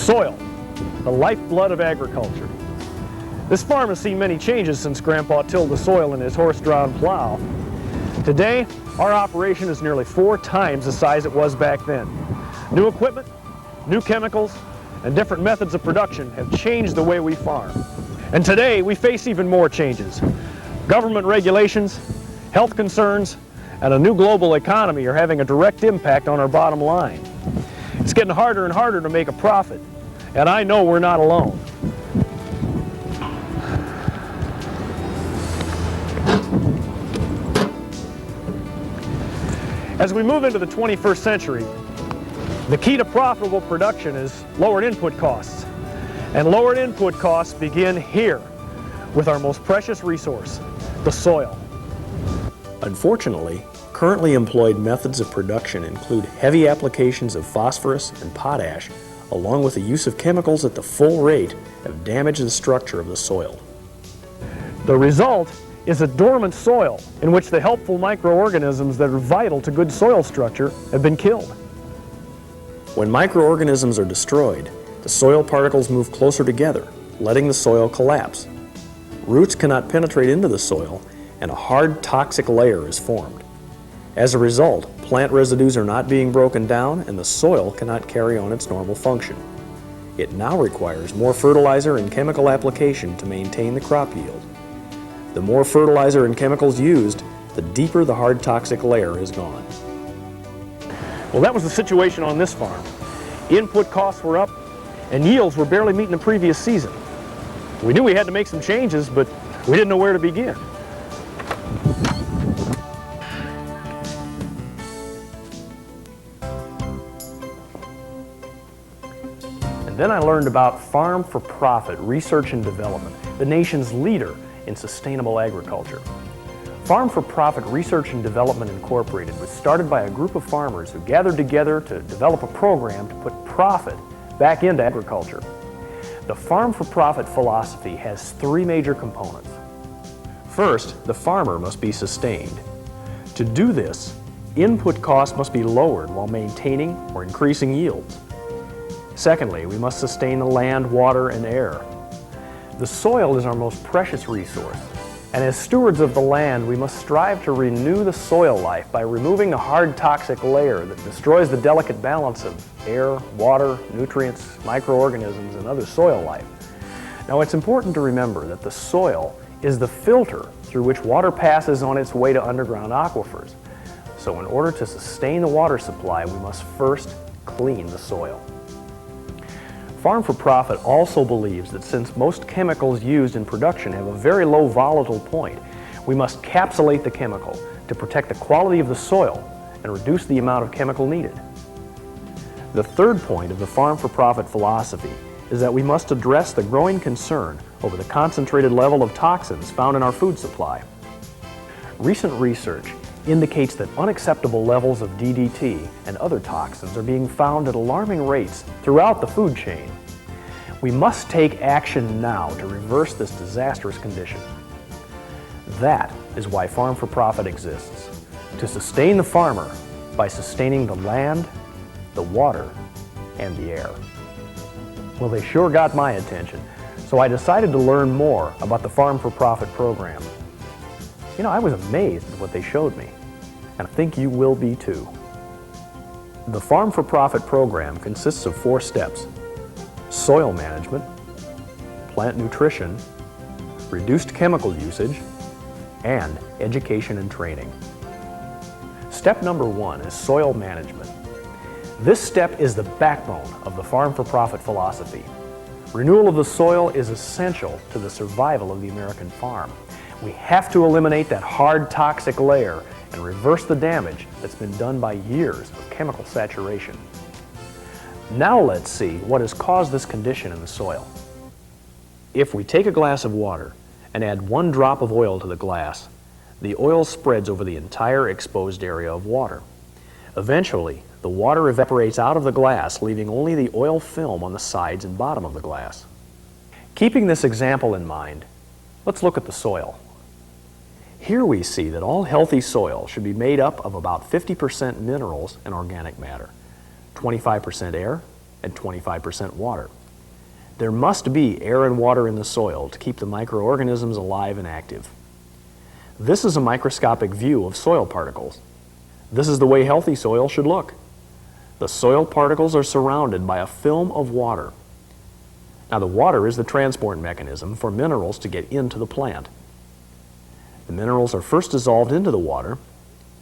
Soil, the lifeblood of agriculture. This farm has seen many changes since Grandpa tilled the soil in his horse-drawn plow. Today, our operation is nearly 4 times the size it was back then. New equipment, new chemicals, and different methods of production have changed the way we farm. And today, we face even more changes. Government regulations, health concerns, and a new global economy are having a direct impact on our bottom line. It's getting harder and harder to make a profit, and I know we're not alone. As we move into the 21st century, the key to profitable production is lowered input costs. And lowered input costs begin here with our most precious resource, the soil. Unfortunately, currently employed methods of production include heavy applications of phosphorus and potash, along with the use of chemicals at the full rate, have damaged the structure of the soil. The result is a dormant soil in which the helpful microorganisms that are vital to good soil structure have been killed. When microorganisms are destroyed, the soil particles move closer together, letting the soil collapse. Roots cannot penetrate into the soil, and a hard, toxic layer is formed. As a result, plant residues are not being broken down, and the soil cannot carry on its normal function. It now requires more fertilizer and chemical application to maintain the crop yield. The more fertilizer and chemicals used, the deeper the hard, toxic layer has gone. Well, that was the situation on this farm. Input costs were up, and yields were barely meeting the previous season. We knew we had to make some changes, but we didn't know where to begin. And then I learned about Farm for Profit Research and Development, the nation's leader in sustainable agriculture. Farm for Profit Research and Development Incorporated was started by a group of farmers who gathered together to develop a program to put profit back into agriculture. The Farm for Profit philosophy has 3 major components. First, the farmer must be sustained. To do this, input costs must be lowered while maintaining or increasing yields. Secondly, we must sustain the land, water, and air. The soil is our most precious resource, and as stewards of the land, we must strive to renew the soil life by removing the hard, toxic layer that destroys the delicate balance of air, water, nutrients, microorganisms, and other soil life. Now, it's important to remember that the soil is the filter through which water passes on its way to underground aquifers. So in order to sustain the water supply, we must first clean the soil. Farm for Profit also believes that since most chemicals used in production have a very low volatile point, we must capsulate the chemical to protect the quality of the soil and reduce the amount of chemical needed. The third point of the Farm for Profit philosophy is that we must address the growing concern over the concentrated level of toxins found in our food supply. Recent research indicates that unacceptable levels of DDT and other toxins are being found at alarming rates throughout the food chain. We must take action now to reverse this disastrous condition. That is why Farm for Profit exists, to sustain the farmer by sustaining the land, the water, and the air. Well, they sure got my attention, so I decided to learn more about the Farm for Profit program. You know, I was amazed at what they showed me, and I think you will be too. The Farm for Profit program consists of 4 steps: soil management, plant nutrition, reduced chemical usage, and education and training. Step number 1 is soil management. This step is the backbone of the Farm for Profit philosophy. Renewal of the soil is essential to the survival of the American farm. We have to eliminate that hard, toxic layer and reverse the damage that's been done by years of chemical saturation. Now let's see what has caused this condition in the soil. If we take a glass of water and add 1 drop of oil to the glass, the oil spreads over the entire exposed area of water. Eventually, the water evaporates out of the glass, leaving only the oil film on the sides and bottom of the glass. Keeping this example in mind, let's look at the soil. Here we see that all healthy soil should be made up of about 50% minerals and organic matter, 25% air, and 25% water. There must be air and water in the soil to keep the microorganisms alive and active. This is a microscopic view of soil particles. This is the way healthy soil should look. The soil particles are surrounded by a film of water. Now, the water is the transport mechanism for minerals to get into the plant. The minerals are first dissolved into the water,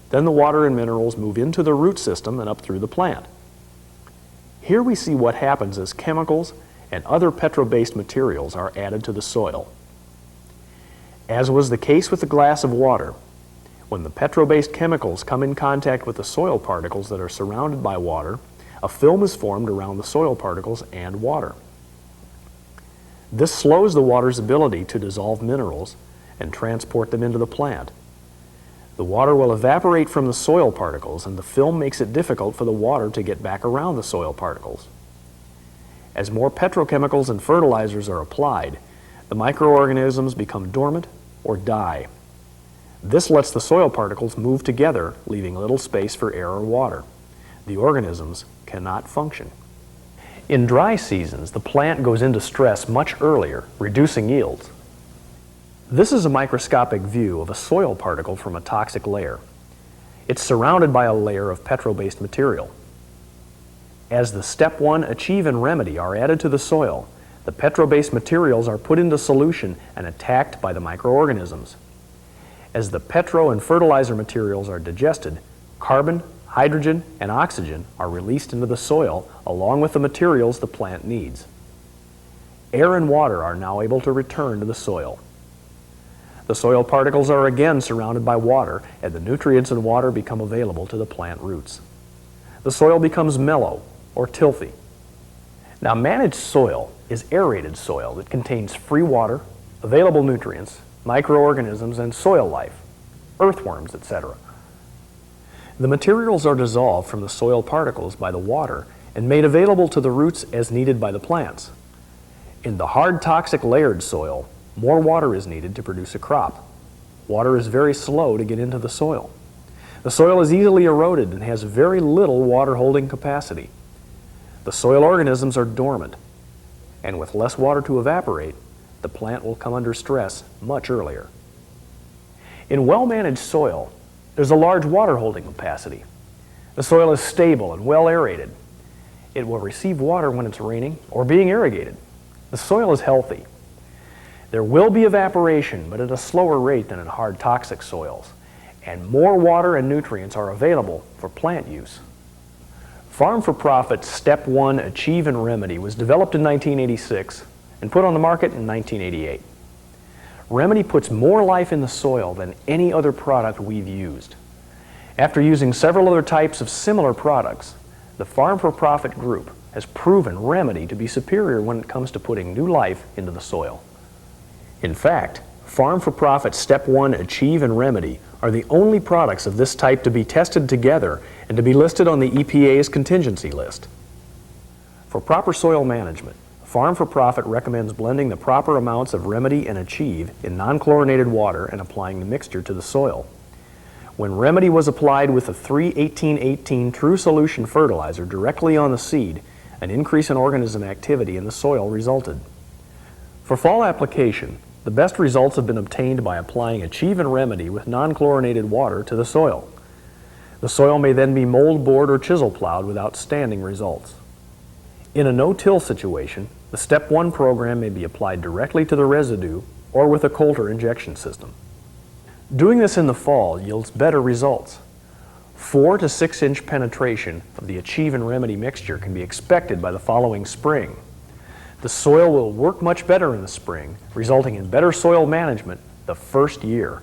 then the water and minerals move into the root system and up through the plant. Here we see what happens as chemicals and other petro-based materials are added to the soil. As was the case with the glass of water, when the petro-based chemicals come in contact with the soil particles that are surrounded by water, a film is formed around the soil particles and water. This slows the water's ability to dissolve minerals and transport them into the plant. The water will evaporate from the soil particles, and the film makes it difficult for the water to get back around the soil particles. As more petrochemicals and fertilizers are applied, the microorganisms become dormant or die. This lets the soil particles move together, leaving little space for air or water. The organisms cannot function. In dry seasons, the plant goes into stress much earlier, reducing yields. This is a microscopic view of a soil particle from a toxic layer. It's surrounded by a layer of petro-based material. As the Step 1 Achieve and Remedy are added to the soil, the petro-based materials are put into solution and attacked by the microorganisms. As the petro and fertilizer materials are digested, carbon, hydrogen, and oxygen are released into the soil along with the materials the plant needs. Air and water are now able to return to the soil. The soil particles are again surrounded by water, and the nutrients in water become available to the plant roots. The soil becomes mellow or tilthy. Now, managed soil is aerated soil that contains free water, available nutrients, microorganisms, and soil life, earthworms, etc. The materials are dissolved from the soil particles by the water and made available to the roots as needed by the plants. In the hard, toxic, layered soil, more water is needed to produce a crop. Water is very slow to get into the soil. The soil is easily eroded and has very little water-holding capacity. The soil organisms are dormant, and with less water to evaporate, the plant will come under stress much earlier. In well-managed soil, there's a large water-holding capacity. The soil is stable and well aerated. It will receive water when it's raining or being irrigated. The soil is healthy. There will be evaporation, but at a slower rate than in hard, toxic soils, and more water and nutrients are available for plant use. Farm for Profit's Step 1 Achieve and Remedy was developed in 1986 and put on the market in 1988. Remedy puts more life in the soil than any other product we've used. After using several other types of similar products, the Farm for Profit group has proven Remedy to be superior when it comes to putting new life into the soil. In fact, Farm for Profit Step 1 Achieve and Remedy are the only products of this type to be tested together and to be listed on the EPA's contingency list. For proper soil management, Farm for Profit recommends blending the proper amounts of Remedy and Achieve in non-chlorinated water and applying the mixture to the soil. When Remedy was applied with a 3-18-18 True Solution fertilizer directly on the seed, an increase in organism activity in the soil resulted. For fall application, the best results have been obtained by applying Achieve and Remedy with non-chlorinated water to the soil. The soil may then be mold bored or chisel plowed with outstanding results. In a no-till situation, the Step 1 program may be applied directly to the residue or with a Coulter injection system. Doing this in the fall yields better results. 4 to 6 inch penetration of the Achieve and Remedy mixture can be expected by the following spring. The soil will work much better in the spring, resulting in better soil management the first year.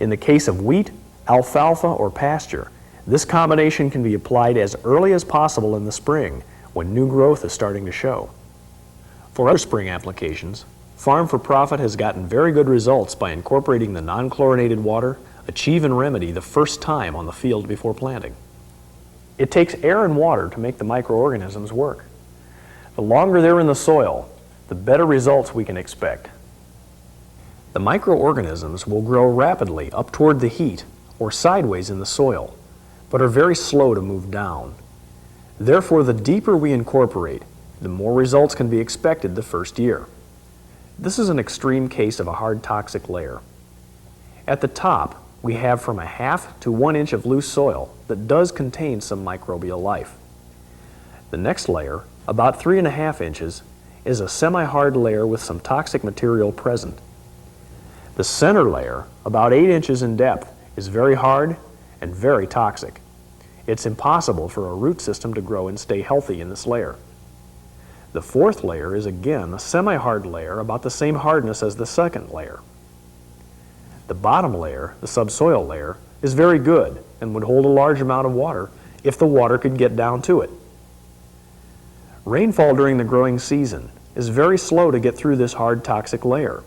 In the case of wheat, alfalfa, or pasture, this combination can be applied as early as possible in the spring when new growth is starting to show. For other spring applications, Farm for Profit has gotten very good results by incorporating the non-chlorinated water, Achieve and Remedy the first time on the field before planting. It takes air and water to make the microorganisms work. The longer they're in the soil, the better results we can expect. The microorganisms will grow rapidly up toward the heat or sideways in the soil, but are very slow to move down. Therefore, the deeper we incorporate, the more results can be expected the first year. This is an extreme case of a hard toxic layer. At the top, we have from a half to 1 inch of loose soil that does contain some microbial life. The next layer, about 3.5 inches, is a semi-hard layer with some toxic material present. The center layer, about 8 inches in depth, is very hard and very toxic. It's impossible for a root system to grow and stay healthy in this layer. The fourth layer is again a semi-hard layer about the same hardness as the second layer. The bottom layer, the subsoil layer, is very good and would hold a large amount of water if the water could get down to it. Rainfall during the growing season is very slow to get through this hard toxic layer,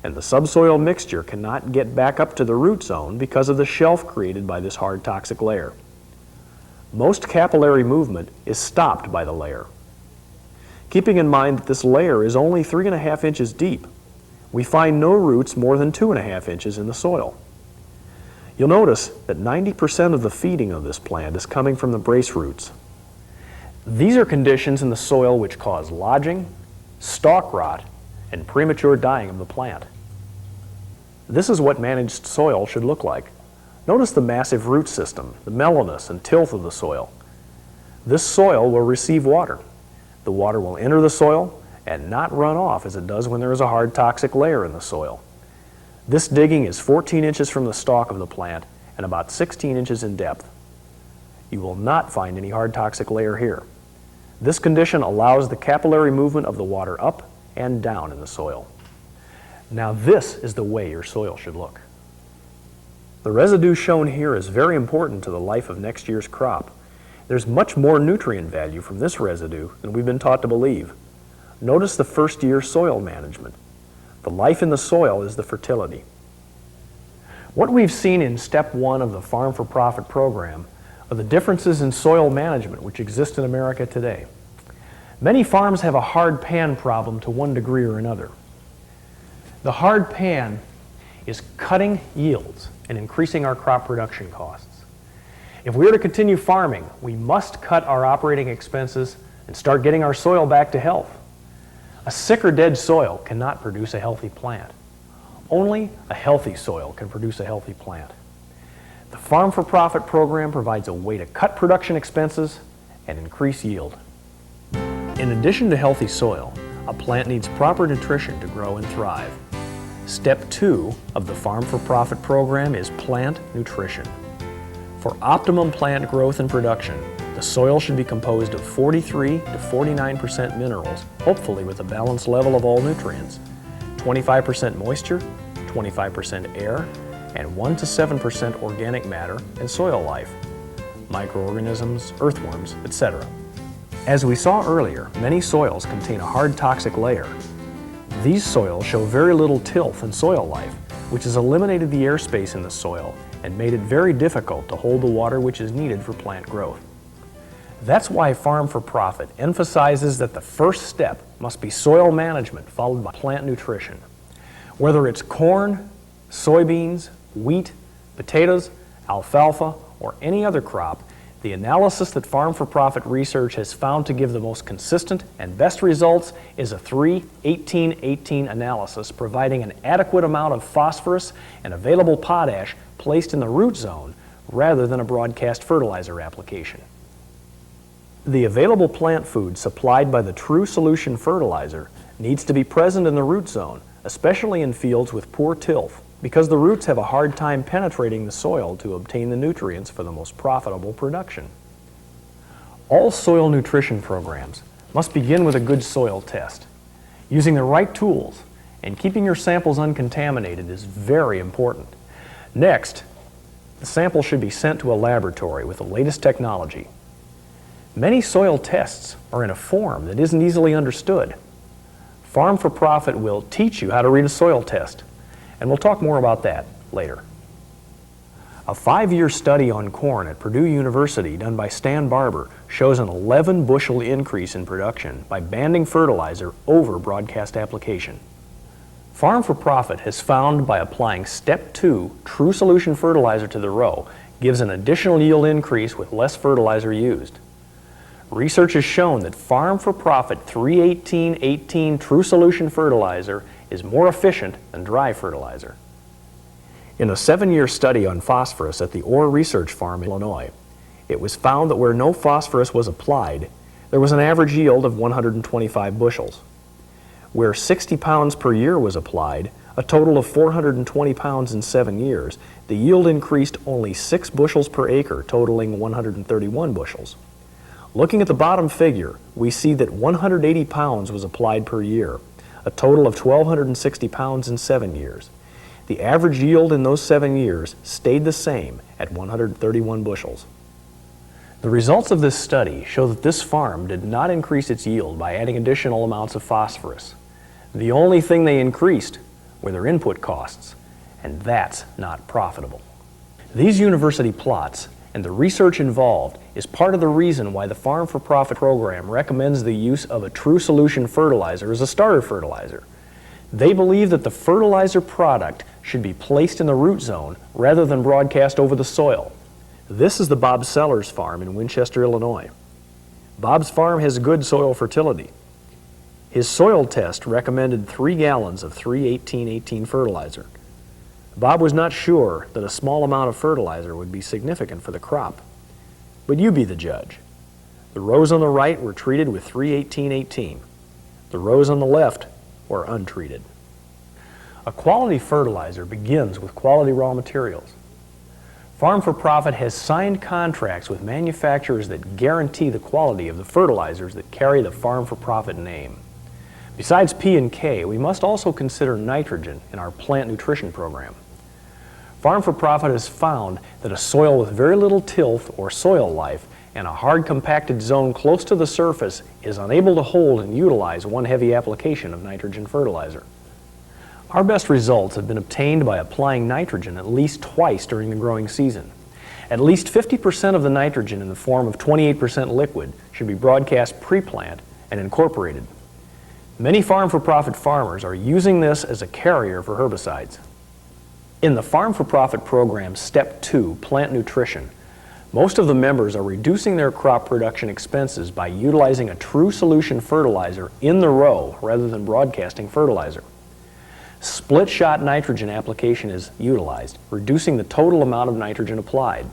and the subsoil mixture cannot get back up to the root zone because of the shelf created by this hard toxic layer. Most capillary movement is stopped by the layer. Keeping in mind that this layer is only 3.5 inches deep, we find no roots more than 2.5 inches in the soil. You'll notice that 90% of the feeding of this plant is coming from the brace roots. These are conditions in the soil which cause lodging, stalk rot, and premature dying of the plant. This is what managed soil should look like. Notice the massive root system, the mellowness and tilth of the soil. This soil will receive water. The water will enter the soil and not run off as it does when there is a hard toxic layer in the soil. This digging is 14 inches from the stalk of the plant and about 16 inches in depth. You will not find any hard toxic layer here. This condition allows the capillary movement of the water up and down in the soil. Now this is the way your soil should look. The residue shown here is very important to the life of next year's crop. There's much more nutrient value from this residue than we've been taught to believe. Notice the first year soil management. The life in the soil is the fertility. What we've seen in step 1 of the Farm for Profit program are the differences in soil management which exist in America today. Many farms have a hard pan problem to one degree or another. The hard pan is cutting yields and increasing our crop production costs. If we are to continue farming, we must cut our operating expenses and start getting our soil back to health. A sick or dead soil cannot produce a healthy plant. Only a healthy soil can produce a healthy plant. The Farm for Profit program provides a way to cut production expenses and increase yield. In addition to healthy soil, a plant needs proper nutrition to grow and thrive. Step 2 of the Farm for Profit program is plant nutrition. For optimum plant growth and production, the soil should be composed of 43 to 49% minerals, hopefully with a balanced level of all nutrients, 25% moisture, 25% air, and 1 to 7% organic matter and soil life, microorganisms, earthworms, etc. As we saw earlier, many soils contain a hard toxic layer. These soils show very little tilth and soil life, which has eliminated the airspace in the soil and made it very difficult to hold the water which is needed for plant growth. That's why Farm for Profit emphasizes that the first step must be soil management followed by plant nutrition. Whether it's corn, soybeans, wheat, potatoes, alfalfa, or any other crop, the analysis that Farm for Profit research has found to give the most consistent and best results is a 3-18-18 analysis providing an adequate amount of phosphorus and available potash placed in the root zone rather than a broadcast fertilizer application. The available plant food supplied by the True Solution fertilizer needs to be present in the root zone, especially in fields with poor tilth, because the roots have a hard time penetrating the soil to obtain the nutrients for the most profitable production. All soil nutrition programs must begin with a good soil test. Using the right tools and keeping your samples uncontaminated is very important. Next, the sample should be sent to a laboratory with the latest technology. Many soil tests are in a form that isn't easily understood. Farm for Profit will teach you how to read a soil test, and we'll talk more about that later. A 5-year study on corn at Purdue University done by Stan Barber shows an 11 bushel increase in production by banding fertilizer over broadcast application. Farm for Profit has found by applying Step 2 True Solution fertilizer to the row gives an additional yield increase with less fertilizer used. Research has shown that Farm for Profit 318-18 True Solution fertilizer is more efficient than dry fertilizer. In a 7-year study on phosphorus at the Orr Research Farm in Illinois, it was found that where no phosphorus was applied, there was an average yield of 125 bushels. Where 60 pounds per year was applied, a total of 420 pounds in 7 years, the yield increased only 6 bushels per acre, totaling 131 bushels. Looking at the bottom figure, we see that 180 pounds was applied per year, a total of 1,260 pounds in 7 years. The average yield in those 7 years stayed the same at 131 bushels. The results of this study show that this farm did not increase its yield by adding additional amounts of phosphorus. The only thing they increased were their input costs, and that's not profitable. These university plots and the research involved is part of the reason why the Farm for Profit program recommends the use of a True Solution fertilizer as a starter fertilizer. They believe that the fertilizer product should be placed in the root zone rather than broadcast over the soil. This is the Bob Sellers farm in Winchester, Illinois. Bob's farm has good soil fertility. His soil test recommended 3 gallons of 318-18 fertilizer. Bob was not sure that a small amount of fertilizer would be significant for the crop. But you be the judge. The rows on the right were treated with 318-18. The rows on the left were untreated. A quality fertilizer begins with quality raw materials. Farm for Profit has signed contracts with manufacturers that guarantee the quality of the fertilizers that carry the Farm for Profit name. Besides P and K, we must also consider nitrogen in our plant nutrition program. Farm for Profit has found that a soil with very little tilth or soil life and a hard compacted zone close to the surface is unable to hold and utilize one heavy application of nitrogen fertilizer. Our best results have been obtained by applying nitrogen at least twice during the growing season. At least 50% of the nitrogen in the form of 28% liquid should be broadcast pre-plant and incorporated. Many Farm for Profit farmers are using this as a carrier for herbicides. In the Farm for Profit program Step 2, Plant Nutrition, most of the members are reducing their crop production expenses by utilizing a True Solution fertilizer in the row rather than broadcasting fertilizer. Split-shot nitrogen application is utilized, reducing the total amount of nitrogen applied.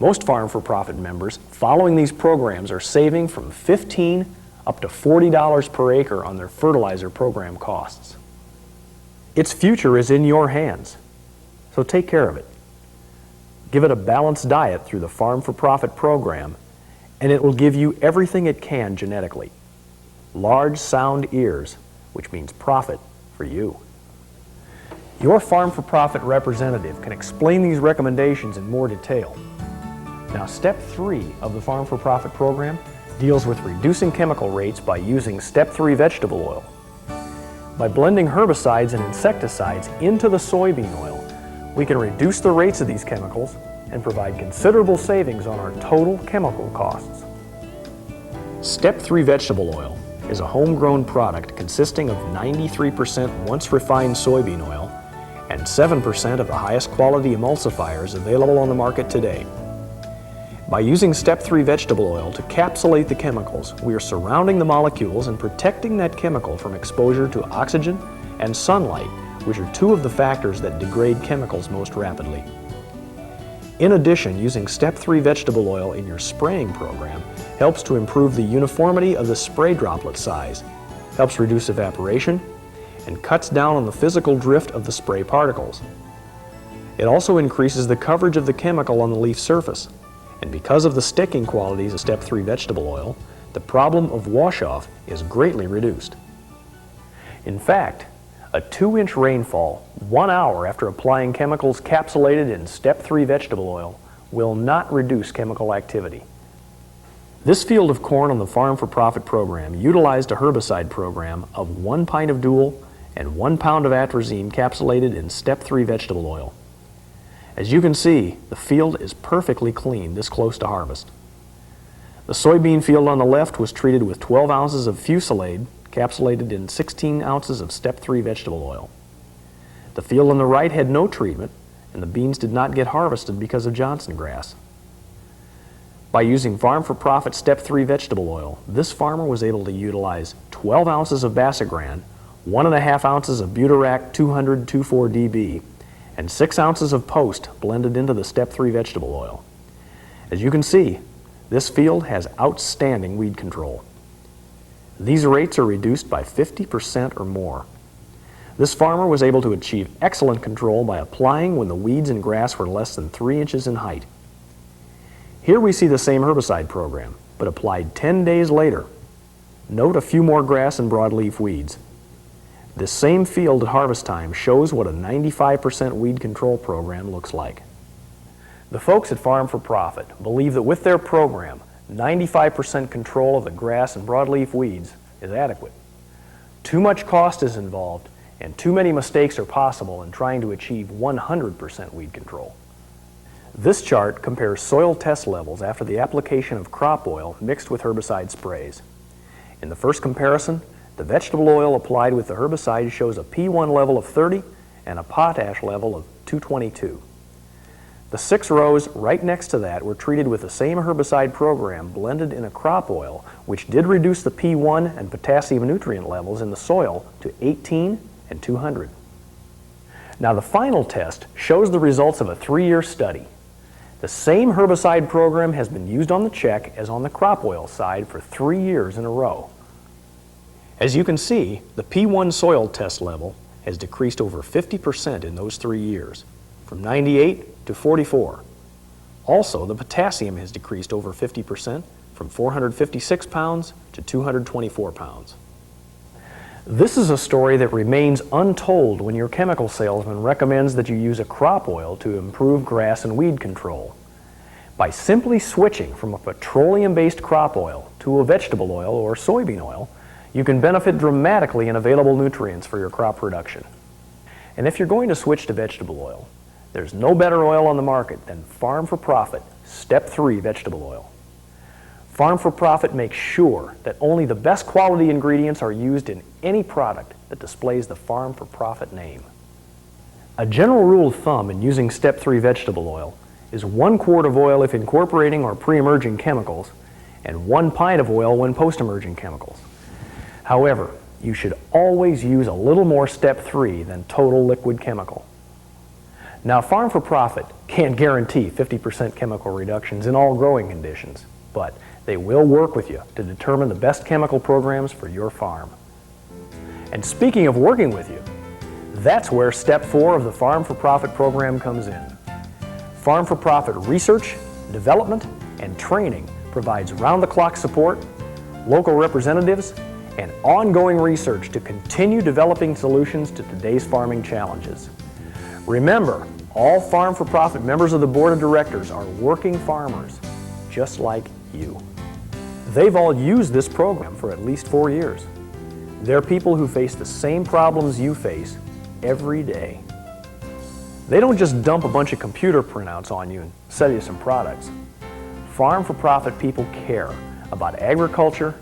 Most Farm for Profit members following these programs are saving from $15 up to $40 per acre on their fertilizer program costs. Its future is in your hands, so take care of it. Give it a balanced diet through the Farm for Profit program, and it will give you everything it can genetically. Large, sound ears, which means profit for you. Your Farm for Profit representative can explain these recommendations in more detail. Now, Step 3 of the Farm for Profit program deals with reducing chemical rates by using Step 3 vegetable oil. By blending herbicides and insecticides into the soybean oil, we can reduce the rates of these chemicals and provide considerable savings on our total chemical costs. Step 3 vegetable oil is a homegrown product consisting of 93% once-refined soybean oil and 7% of the highest quality emulsifiers available on the market today. By using Step 3 vegetable oil to capsulate the chemicals, we are surrounding the molecules and protecting that chemical from exposure to oxygen and sunlight, which are two of the factors that degrade chemicals most rapidly. In addition, using Step 3 vegetable oil in your spraying program helps to improve the uniformity of the spray droplet size, helps reduce evaporation, and cuts down on the physical drift of the spray particles. It also increases the coverage of the chemical on the leaf surface, and because of the sticking qualities of Step 3 vegetable oil, the problem of wash-off is greatly reduced. In fact, a 2-inch rainfall 1 hour after applying chemicals capsulated in Step 3 vegetable oil will not reduce chemical activity. This field of corn on the Farm for Profit program utilized a herbicide program of 1 pint of Dual and 1 pound of atrazine capsulated in Step 3 vegetable oil. As you can see, the field is perfectly clean this close to harvest. The soybean field on the left was treated with 12 ounces of Fusilade capsulated in 16 ounces of Step 3 vegetable oil. The field on the right had no treatment, and the beans did not get harvested because of Johnson grass. By using Farm for Profit Step 3 vegetable oil, this farmer was able to utilize 12 ounces of Basagran, 1.5 ounces of Butarac 200-2,4-DB, and 6 ounces of Post blended into the Step 3 vegetable oil. As you can see, this field has outstanding weed control. These rates are reduced by 50% or more. This farmer was able to achieve excellent control by applying when the weeds and grass were less than 3 inches in height. Here we see the same herbicide program, but applied 10 days later. Note a few more grass and broadleaf weeds. This same field at harvest time shows what a 95% weed control program looks like. The folks at Farm for Profit believe that with their program, 95% control of the grass and broadleaf weeds is adequate. Too much cost is involved, and too many mistakes are possible in trying to achieve 100% weed control. This chart compares soil test levels after the application of crop oil mixed with herbicide sprays. In the first comparison, the vegetable oil applied with the herbicide shows a P1 level of 30 and a potash level of 222. The 6 rows right next to that were treated with the same herbicide program blended in a crop oil, which did reduce the P1 and potassium nutrient levels in the soil to 18 and 200. Now the final test shows the results of a 3-year study. The same herbicide program has been used on the check as on the crop oil side for 3 years in a row. As you can see, the P1 soil test level has decreased over 50% in those 3 years, from 98 to 44. Also, the potassium has decreased over 50%, from 456 pounds to 224 pounds. This is a story that remains untold when your chemical salesman recommends that you use a crop oil to improve grass and weed control. By simply switching from a petroleum-based crop oil to a vegetable oil or soybean oil, you can benefit dramatically in available nutrients for your crop production. And if you're going to switch to vegetable oil, there's no better oil on the market than Farm for Profit Step 3 vegetable oil. Farm for Profit makes sure that only the best quality ingredients are used in any product that displays the Farm for Profit name. A general rule of thumb in using Step 3 vegetable oil is 1 quart of oil if incorporating or pre-emerging chemicals and 1 pint of oil when post-emerging chemicals. However, you should always use a little more Step 3 than total liquid chemical. Now, Farm for Profit can't guarantee 50% chemical reductions in all growing conditions, but they will work with you to determine the best chemical programs for your farm. And speaking of working with you, that's where Step 4 of the Farm for Profit program comes in. Farm for Profit research, development, and training provides round-the-clock support, local representatives, and ongoing research to continue developing solutions to today's farming challenges. Remember, all Farm for Profit members of the Board of Directors are working farmers, just like you. They've all used this program for at least 4 years. They're people who face the same problems you face every day. They don't just dump a bunch of computer printouts on you and sell you some products. Farm for Profit people care about agriculture,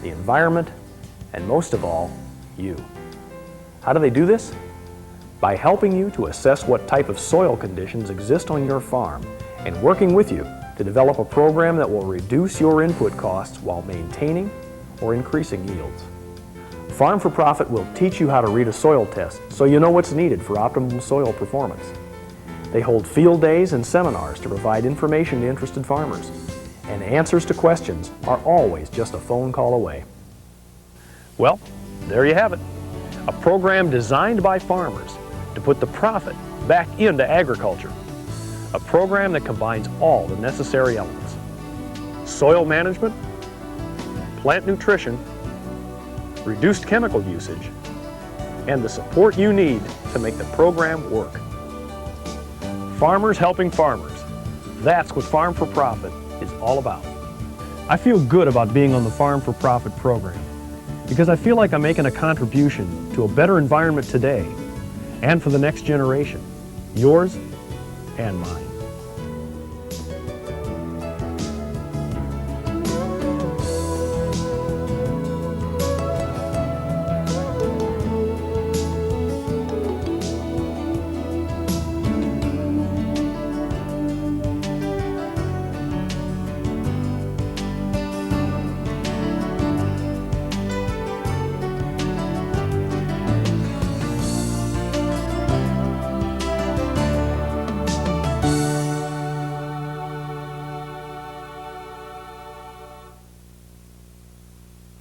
the environment, and most of all, you. How do they do this? By helping you to assess what type of soil conditions exist on your farm and working with you to develop a program that will reduce your input costs while maintaining or increasing yields. Farm for Profit will teach you how to read a soil test so you know what's needed for optimal soil performance. They hold field days and seminars to provide information to interested farmers, and answers to questions are always just a phone call away. Well, there you have it. A program designed by farmers to put the profit back into agriculture. A program that combines all the necessary elements: soil management, plant nutrition, reduced chemical usage, and the support you need to make the program work. Farmers helping farmers. That's what Farm for Profit is all about. I feel good about being on the Farm for Profit program because I feel like I'm making a contribution to a better environment today and for the next generation, yours and mine.